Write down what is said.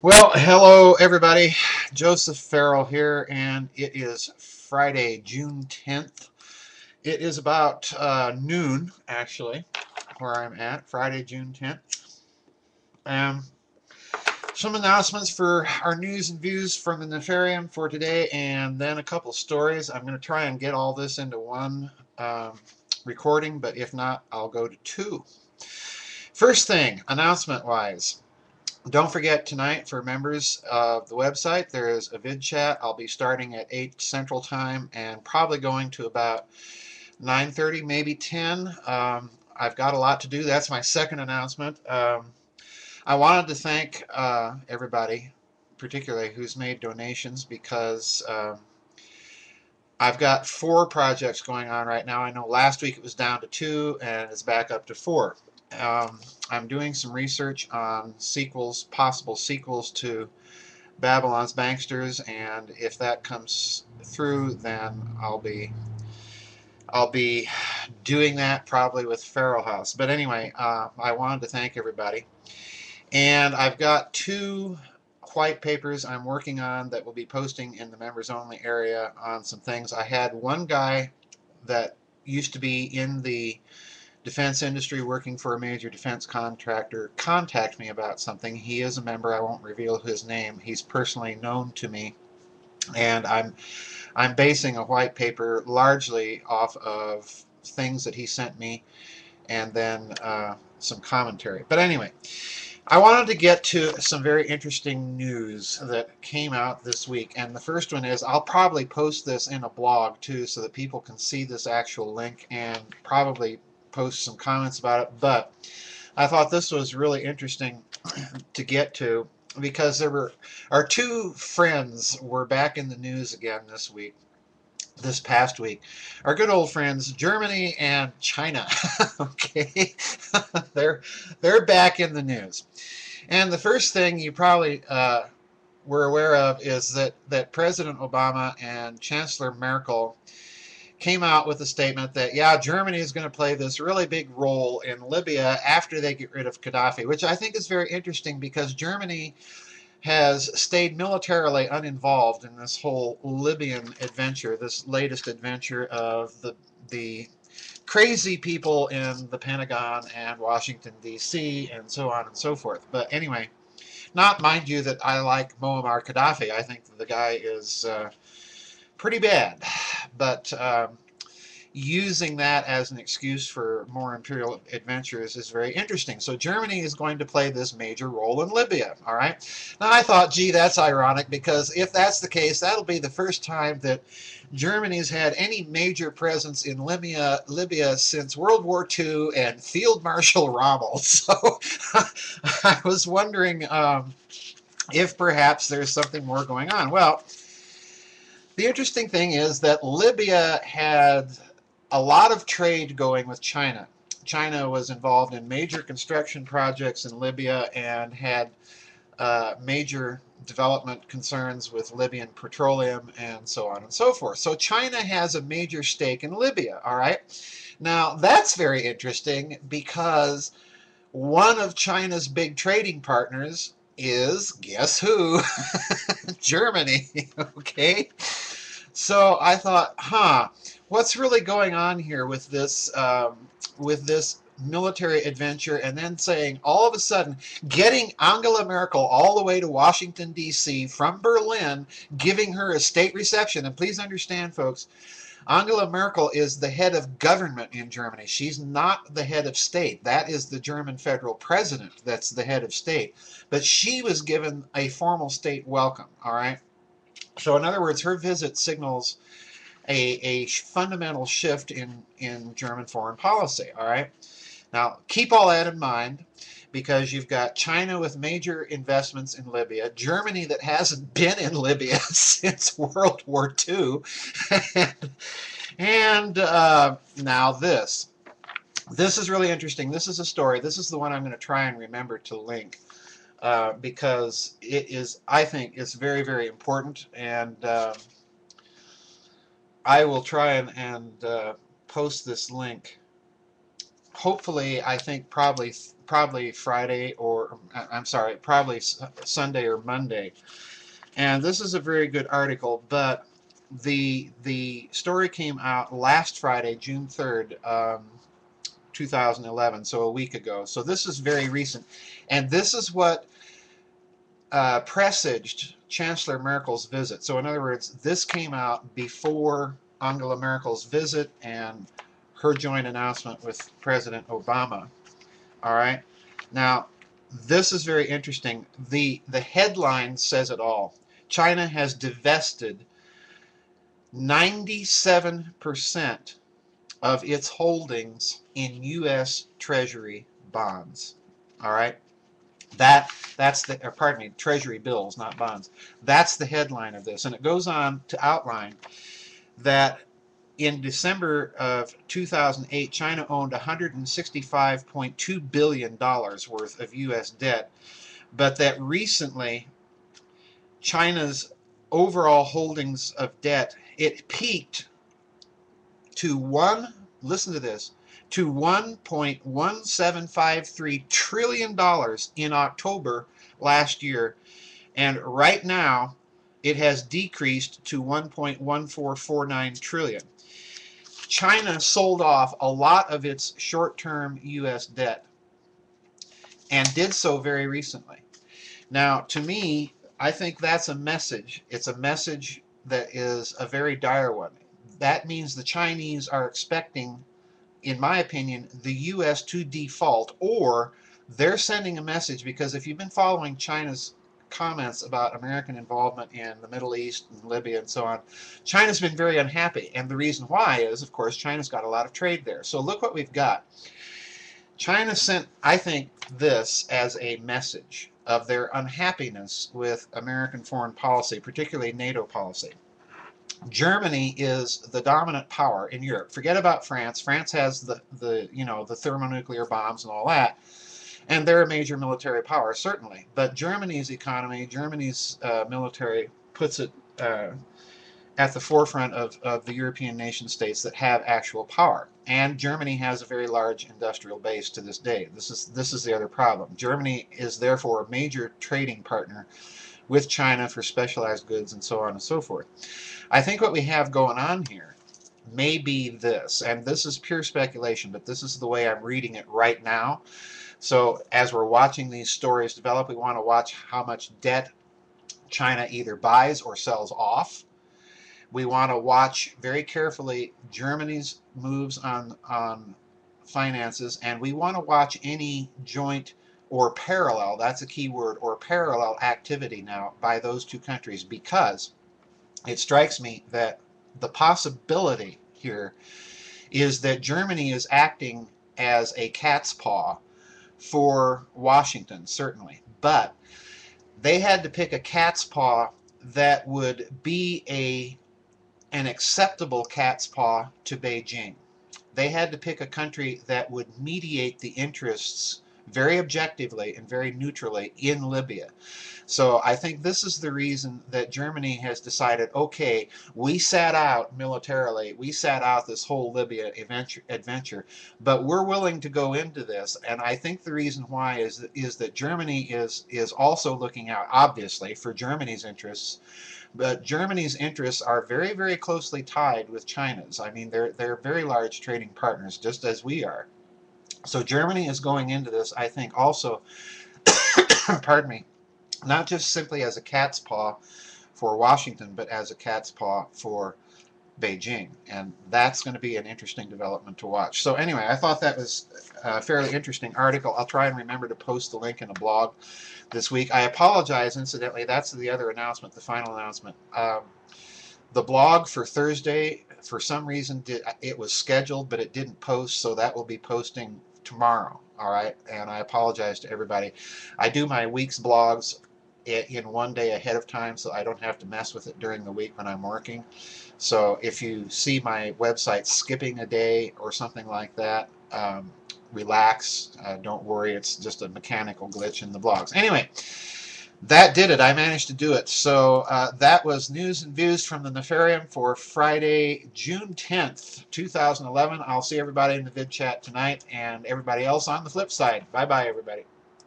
Well, hello everybody. Joseph Farrell here, and it is Friday, June 10th. It is about noon, actually, where I'm at, Friday, June 10th. Um, some announcements for our news and views from the NEFARIUM for today, and then a couple stories. I'm going to try and get all this into one recording, but if not, I'll go to two. First thing, announcement-wise. Don't forget tonight for members of the website, there is a vid chat. I'll be starting at 8 Central Time and probably going to about 9:30, maybe 10. I've got a lot to do. That's my second announcement. I wanted to thank everybody, particularly who's made donations, because I've got 4 projects going on right now. I know last week it was down to 2 and it's back up to 4. I'm doing some research on sequels, possible sequels to Babylon's Banksters, and if that comes through, then I'll be doing that probably with Feral House. But anyway, I wanted to thank everybody, and I've got 2 white papers I'm working on that will be posting in the members only area on some things. I had one guy that used to be in the defense industry working for a major defense contractor contact me about something. He is a member. I won't reveal his name. He's personally known to me, and I'm basing a white paper largely off of things that he sent me, and then some commentary. But anyway, I wanted to get to some very interesting news that came out this week, and the first one is I'll probably post this in a blog too so that people can see this actual link and probably post some comments about it. But I thought this was really interesting to get to because there were our 2 friends were back in the news again this past week. Our good old friends Germany and China. Okay. they're they're back in the news. And the first thing you probably were aware of is that President Obama and Chancellor Merkel came out with a statement that, yeah, Germany is going to play this really big role in Libya after they get rid of Gaddafi, which I think is very interesting because Germany has stayed militarily uninvolved in this whole Libyan adventure, this latest adventure of the crazy people in the Pentagon and Washington, D.C., and so on and so forth. But anyway, not mind you that I like Muammar Gaddafi. I think the guy is pretty bad. But using that as an excuse for more imperial adventures is very interesting. So Germany is going to play this major role in Libya, all right? Now I thought, gee, that's ironic because if that's the case, that'll be the first time that Germany's had any major presence in Libya since World War II and Field Marshal Rommel. So I was wondering if perhaps there's something more going on. Well, the interesting thing is that Libya had a lot of trade going with China. China was involved in major construction projects in Libya and had major development concerns with Libyan petroleum and so on and so forth. So China has a major stake in Libya, all right? Now, that's very interesting because one of China's big trading partners is, guess who? Germany, okay? So I thought, what's really going on here with this military adventure, and then saying all of a sudden getting Angela Merkel all the way to Washington D.C. from Berlin, giving her a state reception. And please understand, folks, Angela Merkel is the head of government in Germany. She's not the head of state. That is the German federal president that's the head of state. But she was given a formal state welcome, all right? So in other words, her visit signals a fundamental shift in German foreign policy, all right? Now, keep all that in mind because you've got China with major investments in Libya, Germany that hasn't been in Libya since World War II, and now this. This is really interesting. This is a story. This is the one I'm going to try and remember to link because it is, I think, it's very, very important, and I will try and post this link. Hopefully, I think probably probably Friday, or I'm sorry, probably Sunday or Monday. And this is a very good article, but the story came out last Friday, June 3rd, 2011, so a week ago. So this is very recent. And this is what presaged Chancellor Merkel's visit. So in other words, this came out before Angela Merkel's visit and her joint announcement with President Obama. All right. Now, this is very interesting. The headline says it all. China has divested 97% of its holdings in U.S. Treasury bonds. All right. That's the, or pardon me, Treasury bills, not bonds. That's the headline of this. And it goes on to outline that in December of 2008, China owned $165.2 billion worth of U.S. debt, but that recently China's overall holdings of debt, it peaked to listen to this, to $1.1753 trillion in October last year, and right now it has decreased to 1.1449 trillion. China sold off a lot of its short-term U.S. debt and did so very recently. Now, to me, I think that's a message. It's a message that is a very dire one. That means the Chinese are expecting, in my opinion, the U.S. to default, or they're sending a message, because if you've been following China's comments about American involvement in the Middle East and Libya and so on, China's been very unhappy, and the reason why is, of course, China's got a lot of trade there. So look what we've got. China sent, I think, this as a message of their unhappiness with American foreign policy, particularly NATO policy. Germany is the dominant power in Europe. Forget about France. France has the thermonuclear bombs and all that, and they're a major military power, certainly. But Germany's economy, Germany's military puts it at the forefront of the European nation states that have actual power. And Germany has a very large industrial base to this day. This is the other problem. Germany is therefore a major trading partner with China for specialized goods and so on and so forth. I think what we have going on here may be this, and this is pure speculation, but this is the way I'm reading it right now. So as we're watching these stories develop, we want to watch how much debt China either buys or sells off. We want to watch very carefully Germany's moves on finances, and we want to watch any joint or parallel, that's a key word, or parallel activity now by those two countries, because it strikes me that the possibility here is that Germany is acting as a cat's paw for Washington, certainly, but they had to pick a cat's paw that would be an acceptable cat's paw to Beijing. They had to pick a country that would mediate the interests very objectively and very neutrally in Libya. So I think this is the reason that Germany has decided, okay, we sat out militarily, we sat out this whole Libya adventure, but we're willing to go into this. And I think the reason why is that Germany is also looking out, obviously, for Germany's interests. But Germany's interests are very, very closely tied with China's. I mean, they're very large trading partners, just as we are. So Germany is going into this, I think, also, pardon me, not just simply as a cat's paw for Washington, but as a cat's paw for Beijing. And that's going to be an interesting development to watch. So anyway, I thought that was a fairly interesting article. I'll try and remember to post the link in a blog this week. I apologize, incidentally, that's the other announcement, the final announcement. The blog for Thursday, for some reason, it was scheduled, but it didn't post, so that will be posting tomorrow. All right, and I apologize to everybody. I do my week's blogs in one day ahead of time, so I don't have to mess with it during the week when I'm working. So if you see my website skipping a day or something like that, relax. Don't worry, it's just a mechanical glitch in the blogs. Anyway, that did it. I managed to do it. So that was news and views from the Nefarium for Friday, June 10th, 2011. I'll see everybody in the vid chat tonight and everybody else on the flip side. Bye-bye, everybody.